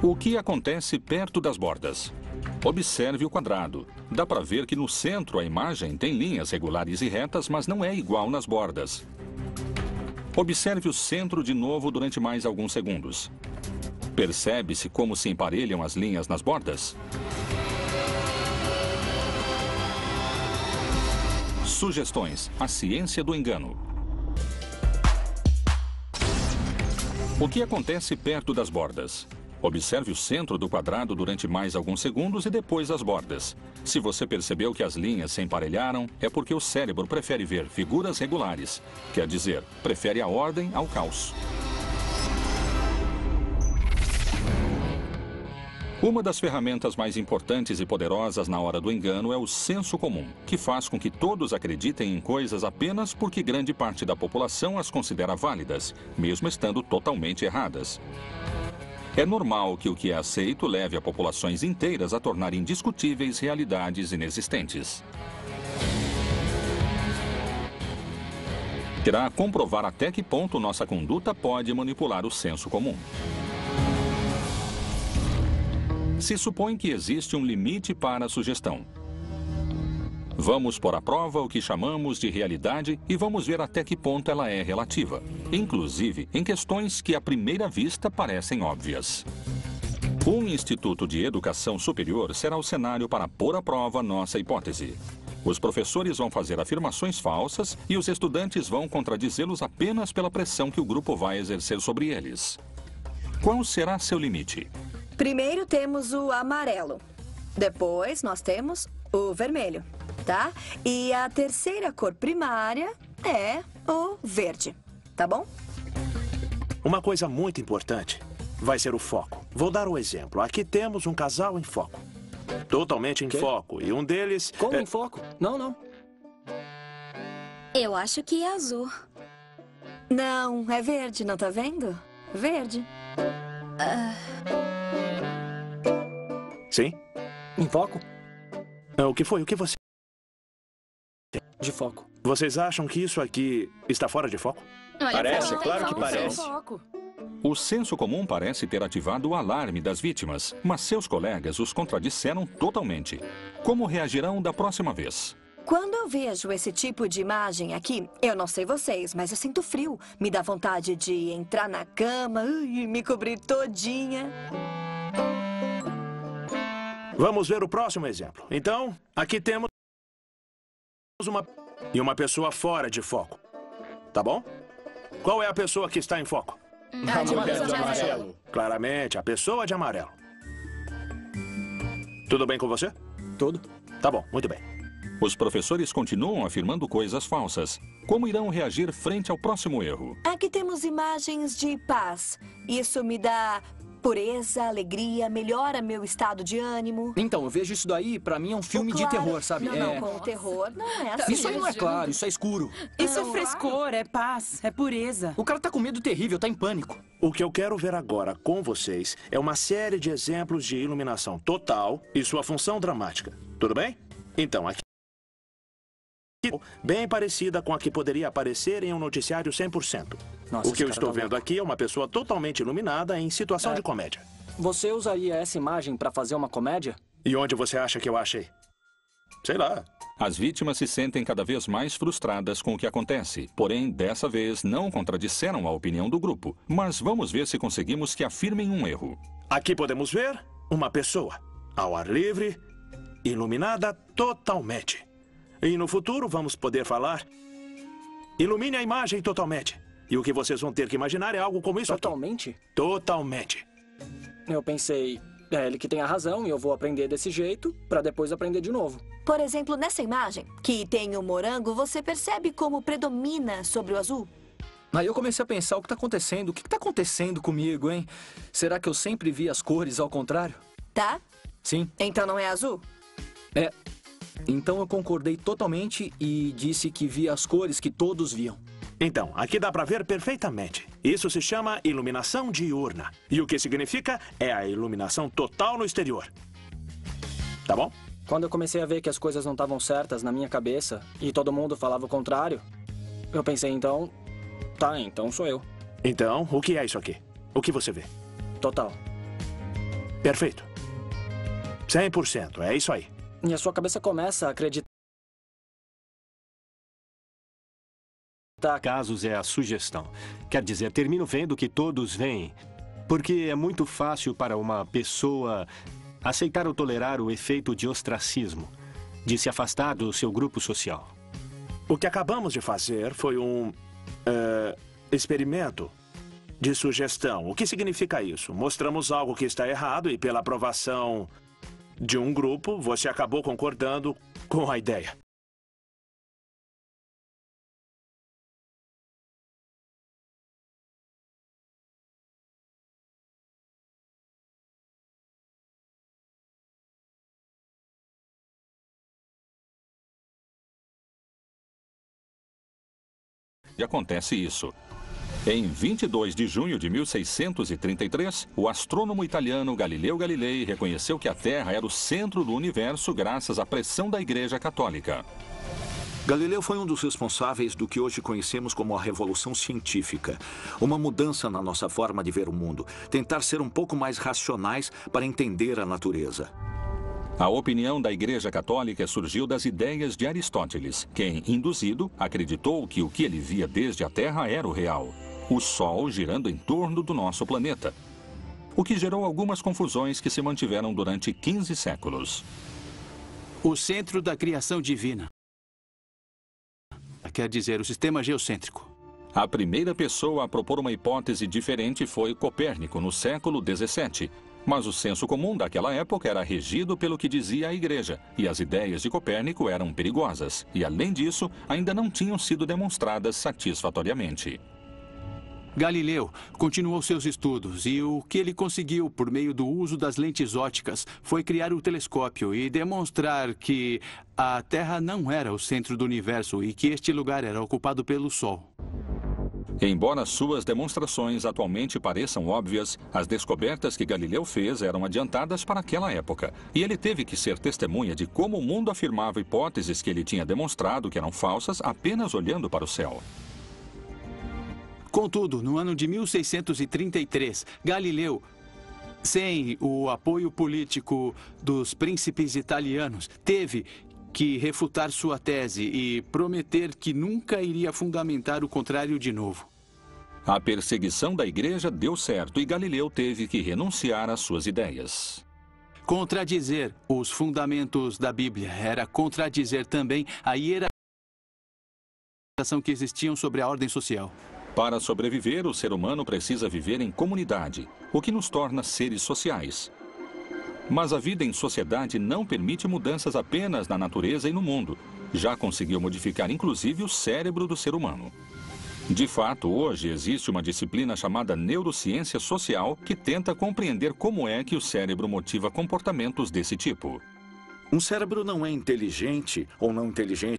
O que acontece perto das bordas? Observe o quadrado. Dá para ver que no centro a imagem tem linhas regulares e retas, mas não é igual nas bordas. Observe o centro de novo durante mais alguns segundos. Percebe-se como se emparelham as linhas nas bordas? Sugestões: a ciência do engano. O que acontece perto das bordas? Observe o centro do quadrado durante mais alguns segundos e depois as bordas. Se você percebeu que as linhas se emparelharam, é porque o cérebro prefere ver figuras regulares. Quer dizer, prefere a ordem ao caos. Uma das ferramentas mais importantes e poderosas na hora do engano é o senso comum, que faz com que todos acreditem em coisas apenas porque grande parte da população as considera válidas, mesmo estando totalmente erradas. É normal que o que é aceito leve a populações inteiras a tornar indiscutíveis realidades inexistentes. Irá comprovar até que ponto nossa conduta pode manipular o senso comum. Se supõe que existe um limite para a sugestão. Vamos pôr à prova o que chamamos de realidade e vamos ver até que ponto ela é relativa, inclusive em questões que à primeira vista parecem óbvias. Um instituto de educação superior será o cenário para pôr à prova nossa hipótese. Os professores vão fazer afirmações falsas e os estudantes vão contradizê-los apenas pela pressão que o grupo vai exercer sobre eles. Qual será seu limite? Primeiro temos o amarelo. Depois nós temos o vermelho, tá? E a terceira cor primária é o verde, tá bom? Uma coisa muito importante vai ser o foco. Vou dar um exemplo. Aqui temos um casal em foco. Totalmente em foco. E um deles... Como em foco? Não. Eu acho que é azul. Não, é verde, não tá vendo? Verde. Sim? Em foco? O que foi? O que você... De foco. Vocês acham que isso aqui está fora de foco? Olha, Parece, não, claro tem que foco, parece. tem foco. O senso comum parece ter ativado o alarme das vítimas, mas seus colegas os contradisseram totalmente. Como reagirão da próxima vez? Quando eu vejo esse tipo de imagem aqui, eu não sei vocês, mas eu sinto frio. Me dá vontade de entrar na cama e me cobrir todinha. Vamos ver o próximo exemplo. Então, aqui temos uma pessoa fora de foco. Tá bom? Qual é a pessoa que está em foco? A de amarelo. Claramente, a pessoa de amarelo. Tudo bem com você? Tudo. Tá bom, muito bem. Os professores continuam afirmando coisas falsas. Como irão reagir frente ao próximo erro? Aqui temos imagens de paz. Isso me dá pureza, alegria, melhora meu estado de ânimo. Então, eu vejo isso daí, pra mim é um filme de Claro. terror, sabe? Não, com o terror não é assim. Isso aí não é claro, isso é escuro. Isso é frescor, é paz, é pureza. O cara tá com medo terrível, tá em pânico. O que eu quero ver agora com vocês é uma série de exemplos de iluminação total e sua função dramática. Tudo bem? Então, aqui bem parecida com a que poderia aparecer em um noticiário 100%. Nossa, O que eu esse cara estou tá vendo louco. aqui é uma pessoa totalmente iluminada em situação de comédia. Você usaria essa imagem pra fazer uma comédia? E onde você acha que eu achei? Sei lá. As vítimas se sentem cada vez mais frustradas com o que acontece. Porém, dessa vez, não contradisseram a opinião do grupo. Mas vamos ver se conseguimos que afirmem um erro. Aqui podemos ver uma pessoa ao ar livre, iluminada totalmente. E no futuro vamos poder falar: ilumine a imagem totalmente. E o que vocês vão ter que imaginar é algo como isso aqui. Totalmente? Totalmente. Eu pensei, é ele que tem a razão e eu vou aprender desse jeito pra depois aprender de novo. Por exemplo, nessa imagem, que tem o morango, você percebe como predomina sobre o azul? Aí eu comecei a pensar, o que tá acontecendo? O que tá acontecendo comigo, hein? Será que eu sempre vi as cores ao contrário? Tá? Sim. Então não é azul? É. Então eu concordei totalmente e disse que via as cores que todos viam. Então, aqui dá para ver perfeitamente. Isso se chama iluminação diurna. E o que significa é a iluminação total no exterior. Tá bom? Quando eu comecei a ver que as coisas não estavam certas na minha cabeça e todo mundo falava o contrário, eu pensei, então... Tá, então sou eu. Então, o que é isso aqui? O que você vê? Total. Perfeito. 100%, é isso aí. E a sua cabeça começa a acreditar. Casos é a sugestão. Quer dizer, termino vendo que todos veem. Porque é muito fácil para uma pessoa aceitar ou tolerar o efeito de ostracismo, de se afastar do seu grupo social. O que acabamos de fazer foi um experimento de sugestão. O que significa isso? Mostramos algo que está errado e, pela aprovação de um grupo, você acabou concordando com a ideia. E acontece isso. Em 22 de junho de 1633, o astrônomo italiano Galileu Galilei reconheceu que a Terra era o centro do universo graças à pressão da Igreja Católica. Galileu foi um dos responsáveis do que hoje conhecemos como a Revolução Científica. Uma mudança na nossa forma de ver o mundo. Tentar ser um pouco mais racionais para entender a natureza. A opinião da Igreja Católica surgiu das ideias de Aristóteles, quem, induzido, acreditou que o que ele via desde a Terra era o real. O Sol girando em torno do nosso planeta. O que gerou algumas confusões que se mantiveram durante 15 séculos. O centro da criação divina. Quer dizer, o sistema geocêntrico. A primeira pessoa a propor uma hipótese diferente foi Copérnico, no século XVII. Mas o senso comum daquela época era regido pelo que dizia a Igreja, e as ideias de Copérnico eram perigosas, e além disso, ainda não tinham sido demonstradas satisfatoriamente. Galileu continuou seus estudos e o que ele conseguiu por meio do uso das lentes ópticas foi criar o telescópio e demonstrar que a Terra não era o centro do universo e que este lugar era ocupado pelo Sol. Embora suas demonstrações atualmente pareçam óbvias, as descobertas que Galileu fez eram adiantadas para aquela época, e ele teve que ser testemunha de como o mundo afirmava hipóteses que ele tinha demonstrado que eram falsas apenas olhando para o céu. Contudo, no ano de 1633, Galileu, sem o apoio político dos príncipes italianos, teve que refutar sua tese e prometer que nunca iria fundamentar o contrário de novo. A perseguição da Igreja deu certo e Galileu teve que renunciar às suas ideias. Contradizer os fundamentos da Bíblia era contradizer também a hierarquia que existiam sobre a ordem social. Para sobreviver, o ser humano precisa viver em comunidade, o que nos torna seres sociais. Mas a vida em sociedade não permite mudanças apenas na natureza e no mundo. Já conseguiu modificar inclusive o cérebro do ser humano. De fato, hoje existe uma disciplina chamada neurociência social que tenta compreender como é que o cérebro motiva comportamentos desse tipo. Um cérebro não é inteligente ou não inteligente.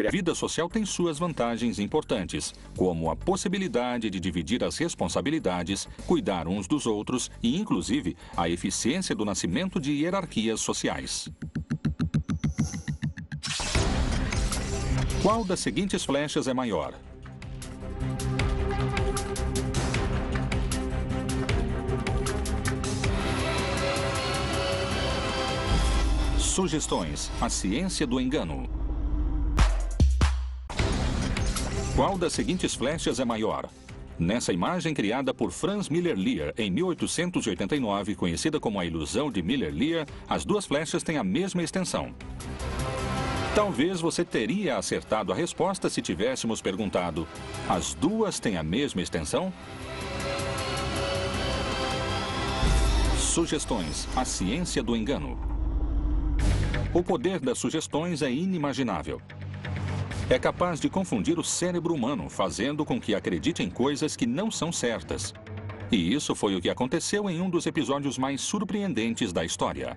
A vida social tem suas vantagens importantes, como a possibilidade de dividir as responsabilidades, cuidar uns dos outros e, inclusive, a eficiência do nascimento de hierarquias sociais. Qual das seguintes flechas é maior? Sugestões: a ciência do engano. Qual das seguintes flechas é maior? Nessa imagem criada por Franz Miller-Lear em 1889, conhecida como a ilusão de Miller-Lear, as duas flechas têm a mesma extensão. Talvez você teria acertado a resposta se tivéssemos perguntado: as duas têm a mesma extensão? Sugestões, a ciência do engano. O poder das sugestões é inimaginável. É capaz de confundir o cérebro humano, fazendo com que acredite em coisas que não são certas. E isso foi o que aconteceu em um dos episódios mais surpreendentes da história.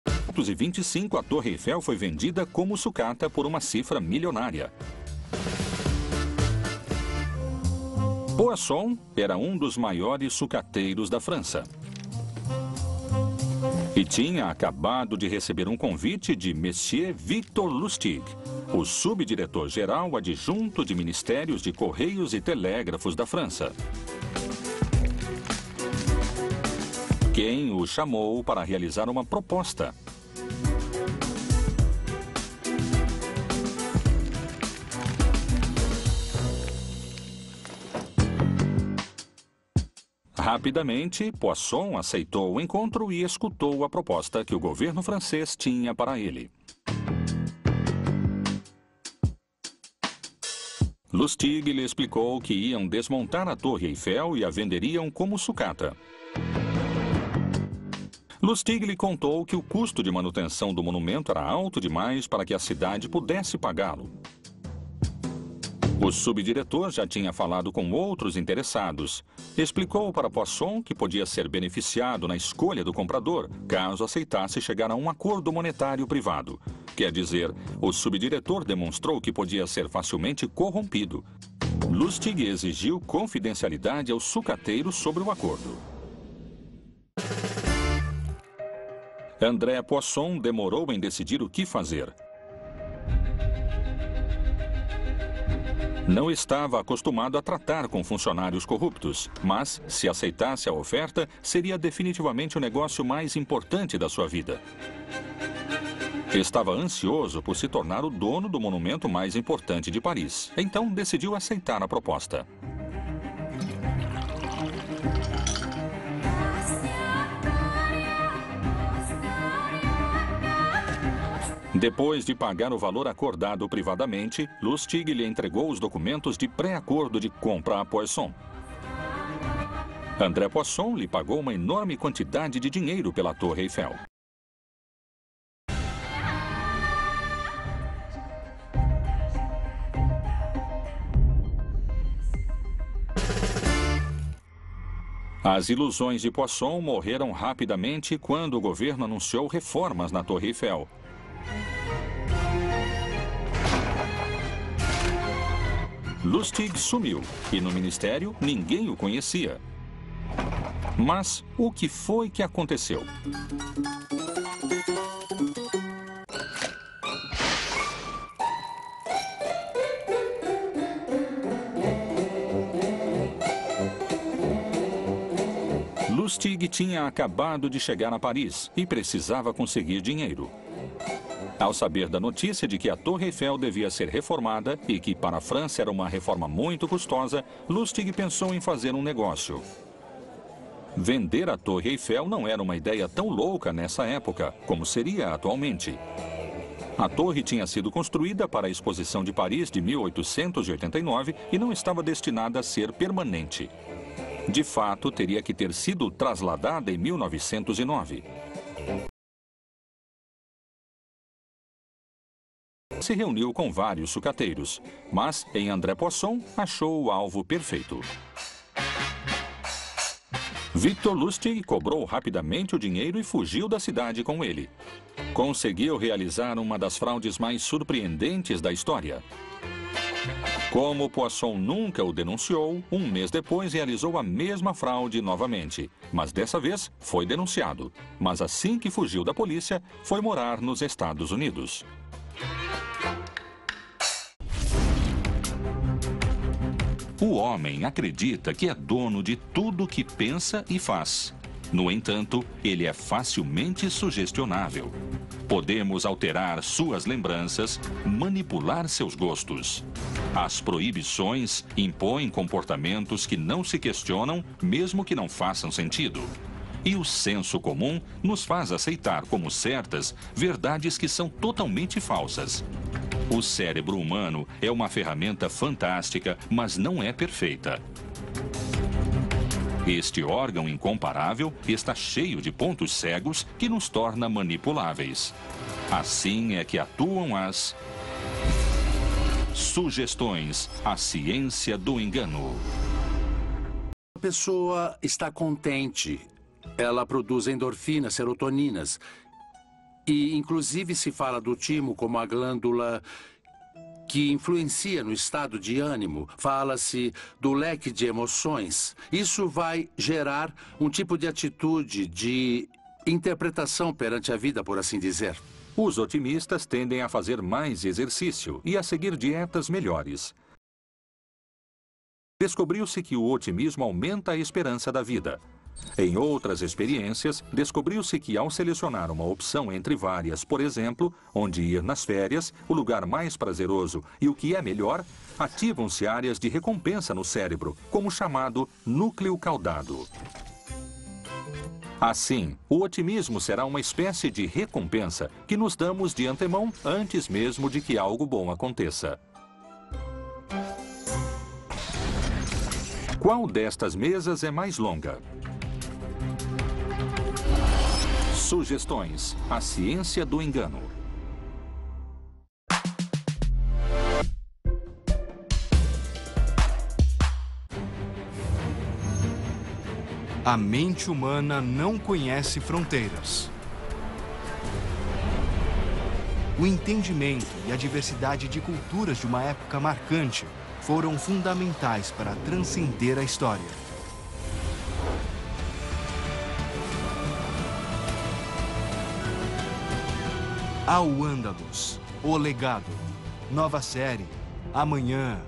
Em 1925, a Torre Eiffel foi vendida como sucata por uma cifra milionária. Poisson era um dos maiores sucateiros da França. E tinha acabado de receber um convite de Monsieur Victor Lustig, o subdiretor-geral adjunto de Ministérios de Correios e Telégrafos da França. Quem o chamou para realizar uma proposta. Rapidamente, Poisson aceitou o encontro e escutou a proposta que o governo francês tinha para ele. Lustig lhe explicou que iam desmontar a Torre Eiffel e a venderiam como sucata. Lustig lhe contou que o custo de manutenção do monumento era alto demais para que a cidade pudesse pagá-lo. O subdiretor já tinha falado com outros interessados. Explicou para Poisson que podia ser beneficiado na escolha do comprador, caso aceitasse chegar a um acordo monetário privado. Quer dizer, o subdiretor demonstrou que podia ser facilmente corrompido. Lustig exigiu confidencialidade aos sucateiros sobre o acordo. André Poisson demorou em decidir o que fazer. Não estava acostumado a tratar com funcionários corruptos, mas, se aceitasse a oferta, seria definitivamente o negócio mais importante da sua vida. Estava ansioso por se tornar o dono do monumento mais importante de Paris, então decidiu aceitar a proposta. Depois de pagar o valor acordado privadamente, Lustig lhe entregou os documentos de pré-acordo de compra a Poisson. André Poisson lhe pagou uma enorme quantidade de dinheiro pela Torre Eiffel. As ilusões de Poisson morreram rapidamente quando o governo anunciou reformas na Torre Eiffel. Lustig sumiu e no ministério ninguém o conhecia. Mas o que foi que aconteceu? Lustig tinha acabado de chegar a Paris e precisava conseguir dinheiro. Ao saber da notícia de que a Torre Eiffel devia ser reformada e que para a França era uma reforma muito custosa, Lustig pensou em fazer um negócio. Vender a Torre Eiffel não era uma ideia tão louca nessa época, como seria atualmente. A torre tinha sido construída para a Exposição de Paris de 1889 e não estava destinada a ser permanente. De fato, teria que ter sido trasladada em 1909. Se reuniu com vários sucateiros, mas em André Poisson achou o alvo perfeito. Victor Lustig cobrou rapidamente o dinheiro e fugiu da cidade com ele. Conseguiu realizar uma das fraudes mais surpreendentes da história. Como Poisson nunca o denunciou, um mês depois realizou a mesma fraude novamente, mas dessa vez foi denunciado. Mas assim que fugiu da polícia, foi morar nos Estados Unidos. O homem acredita que é dono de tudo que pensa e faz. No entanto, ele é facilmente sugestionável. Podemos alterar suas lembranças, manipular seus gostos. As proibições impõem comportamentos que não se questionam, mesmo que não façam sentido. E o senso comum nos faz aceitar como certas verdades que são totalmente falsas. O cérebro humano é uma ferramenta fantástica, mas não é perfeita. Este órgão incomparável está cheio de pontos cegos que nos torna manipuláveis. Assim é que atuam as sugestões, a ciência do engano. A pessoa está contente. Ela produz endorfinas, serotoninas. E, inclusive, se fala do timo como a glândula que influencia no estado de ânimo. Fala-se do leque de emoções. Isso vai gerar um tipo de atitude, de interpretação perante a vida, por assim dizer. Os otimistas tendem a fazer mais exercício e a seguir dietas melhores. Descobriu-se que o otimismo aumenta a esperança da vida. Em outras experiências, descobriu-se que ao selecionar uma opção entre várias, por exemplo, onde ir nas férias, o lugar mais prazeroso e o que é melhor, ativam-se áreas de recompensa no cérebro, como o chamado núcleo caudado. Assim, o otimismo será uma espécie de recompensa que nos damos de antemão antes mesmo de que algo bom aconteça. Qual destas mesas é mais longa? Sugestões, a ciência do engano. A mente humana não conhece fronteiras. O entendimento e a diversidade de culturas de uma época marcante foram fundamentais para transcender a história. Ao-Ândalus, O Legado, nova série, amanhã.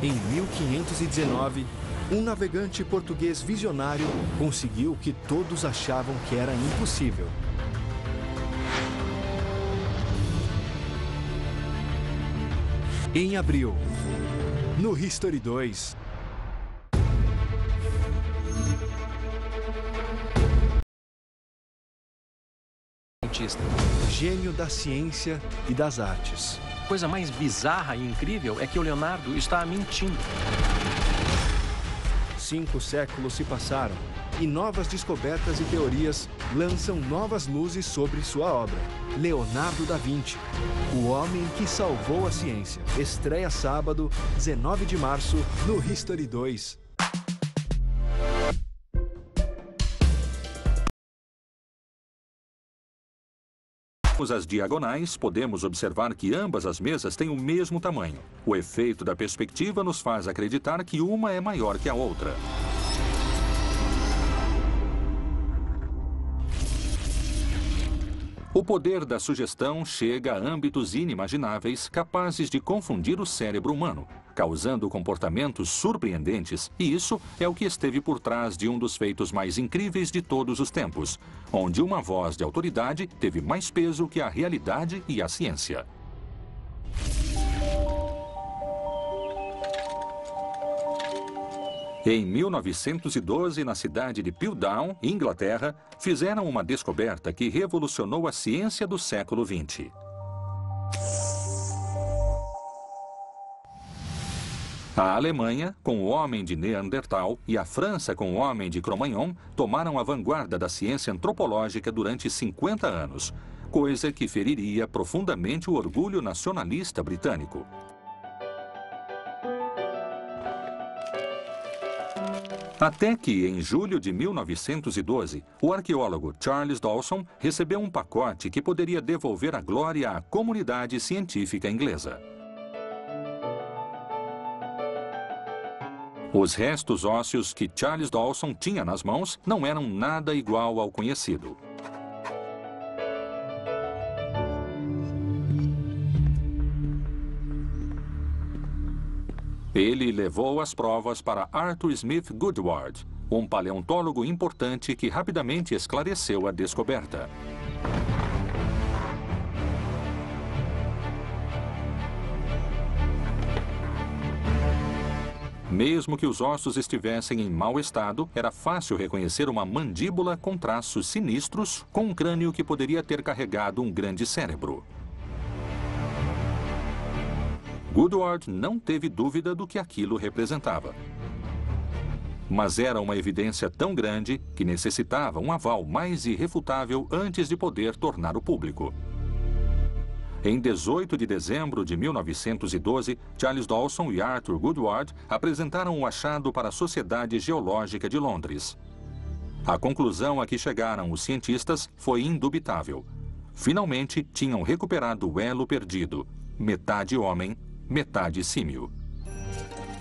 Em 1519, um navegante português visionário conseguiu o que todos achavam que era impossível. Em abril, no History 2... Gênio da ciência e das artes. A coisa mais bizarra e incrível é que o Leonardo está mentindo. 5 séculos se passaram e novas descobertas e teorias lançam novas luzes sobre sua obra. Leonardo da Vinci, o homem que salvou a ciência. Estreia sábado, 19 de março, no History 2. As diagonais, podemos observar que ambas as mesas têm o mesmo tamanho. O efeito da perspectiva nos faz acreditar que uma é maior que a outra. O poder da sugestão chega a âmbitos inimagináveis, capazes de confundir o cérebro humano, causando comportamentos surpreendentes, e isso é o que esteve por trás de um dos feitos mais incríveis de todos os tempos, onde uma voz de autoridade teve mais peso que a realidade e a ciência. Em 1912, na cidade de Piltdown, Inglaterra, fizeram uma descoberta que revolucionou a ciência do século XX. A Alemanha, com o homem de Neandertal, e a França, com o homem de Cro-Magnon, tomaram a vanguarda da ciência antropológica durante 50 anos, coisa que feriria profundamente o orgulho nacionalista britânico. Até que, em julho de 1912, o arqueólogo Charles Dawson recebeu um pacote que poderia devolver a glória à comunidade científica inglesa. Os restos ósseos que Charles Dawson tinha nas mãos não eram nada igual ao conhecido. Ele levou as provas para Arthur Smith Goodward, um paleontólogo importante que rapidamente esclareceu a descoberta. Mesmo que os ossos estivessem em mau estado, era fácil reconhecer uma mandíbula com traços sinistros, com um crânio que poderia ter carregado um grande cérebro. Goodward não teve dúvida do que aquilo representava. Mas era uma evidência tão grande que necessitava um aval mais irrefutável antes de poder torná-lo público. Em 18 de dezembro de 1912, Charles Dawson e Arthur Goodward apresentaram o achado para a Sociedade Geológica de Londres. A conclusão a que chegaram os cientistas foi indubitável. Finalmente, tinham recuperado o elo perdido, metade homem, metade símio.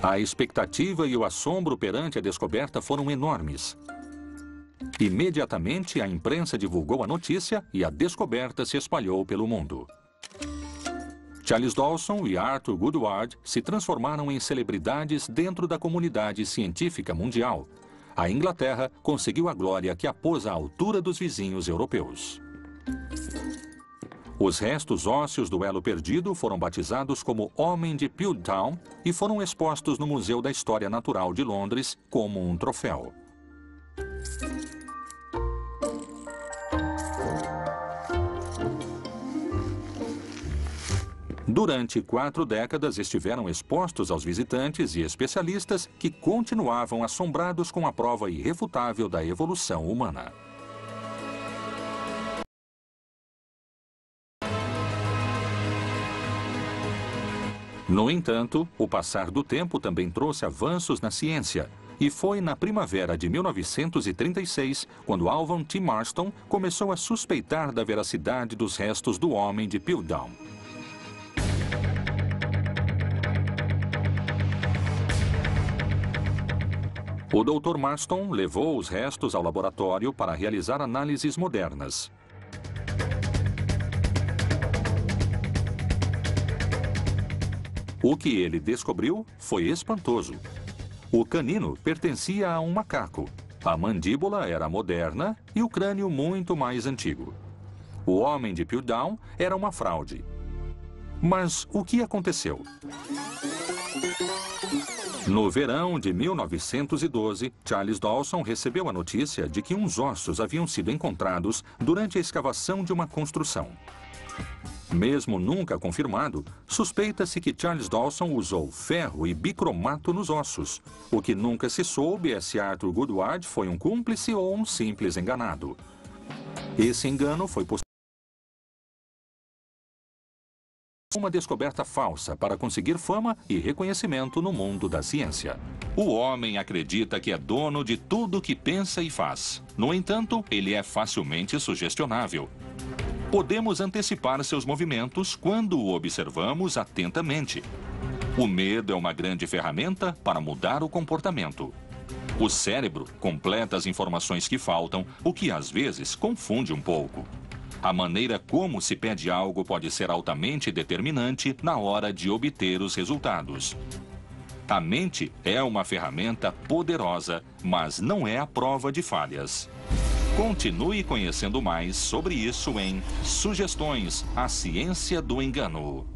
A expectativa e o assombro perante a descoberta foram enormes. Imediatamente, a imprensa divulgou a notícia e a descoberta se espalhou pelo mundo. Charles Dawson e Arthur Goodward se transformaram em celebridades dentro da comunidade científica mundial. A Inglaterra conseguiu a glória que a pôs à altura dos vizinhos europeus. Os restos ósseos do elo perdido foram batizados como Homem de Piltdown e foram expostos no Museu da História Natural de Londres como um troféu. Durante 4 décadas estiveram expostos aos visitantes e especialistas que continuavam assombrados com a prova irrefutável da evolução humana. No entanto, o passar do tempo também trouxe avanços na ciência, e foi na primavera de 1936 quando Alvan T. Marston começou a suspeitar da veracidade dos restos do Homem de Piltdown. O Dr. Marston levou os restos ao laboratório para realizar análises modernas. O que ele descobriu foi espantoso. O canino pertencia a um macaco, a mandíbula era moderna e o crânio muito mais antigo. O Homem de Piltdown era uma fraude. Mas o que aconteceu? No verão de 1912, Charles Dawson recebeu a notícia de que uns ossos haviam sido encontrados durante a escavação de uma construção. Mesmo nunca confirmado, suspeita-se que Charles Dawson usou ferro e bicromato nos ossos. O que nunca se soube é se Arthur Goodward foi um cúmplice ou um simples enganado. Esse engano foi uma descoberta falsa para conseguir fama e reconhecimento no mundo da ciência. O homem acredita que é dono de tudo que pensa e faz. No entanto, ele é facilmente sugestionável. Podemos antecipar seus movimentos quando o observamos atentamente. O medo é uma grande ferramenta para mudar o comportamento. O cérebro completa as informações que faltam, o que às vezes confunde um pouco. A maneira como se pede algo pode ser altamente determinante na hora de obter os resultados. A mente é uma ferramenta poderosa, mas não é a prova de falhas. Continue conhecendo mais sobre isso em Sugestões, a Ciência do Engano.